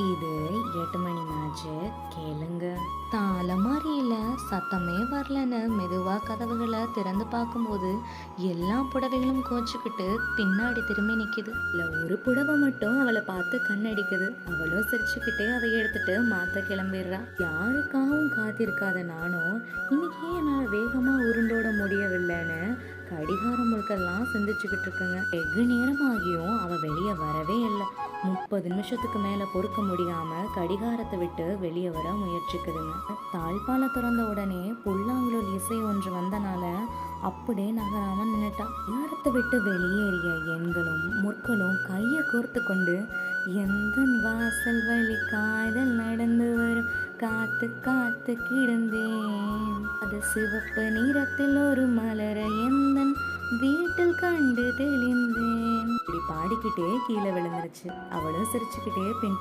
இது 8 மணி மேட்ச் கேளுங்க. தாளமாரியில சத்தமே வரலன்னு மெதுவா கதவுகளை திறந்து பார்க்கும்போது எல்லா புடவைகளும் கோச்சுக்கிட்டு பின்னாடி திரும்பி நிக்குது. இல்ல ஒரு புடவை மட்டும் அவளை பார்த்து கண்ணடிக்குது. அவளும் சிரிச்சுக்கிட்டே அதை எடுத்துட்டு மாத்த கிளம்பிடுறா. யாருக்காகவும் காத்திருக்காத நானும் இன்னைக்கு ஏன் என்னால வேகமா உருண்டோட முடியவில்லைன்னு கடிகார முழுக்கெல்லாம் சிந்திச்சுக்கிட்டு இருக்குங்க. வெகு நேரமாகியும் அவ வெளியே வரவே இல்லை. 30 நிமிஷத்துக்கு மேல பொறுக்க முடியாம கடிகாரத்தை விட்டு வெளியே வர முயற்சிக்குதுங்க. தாழ்பால திறந்த உடனே புல்லாங்குழல் இசை ஒன்று வந்தனால அப்படியே நகராம நின்னுட்டா. கடிகாரத்தை விட்டு வெளியேறிய எண்களும் முற்களும் கையை கோர்த்து கொண்டு எந்த வாசல் வழி காதல் நடந்து வரும் காத்து காத்து கிடந்தேன். அது சிவப்பு நிறத்தில் ஒரு மலரை எந்த வீட்டில் கண்டு தெளிந்தேன். இப்படி பாடிக்கிட்டே கீழே விழுந்துருச்சு. அவளும் சிரிச்சுக்கிட்டே பின்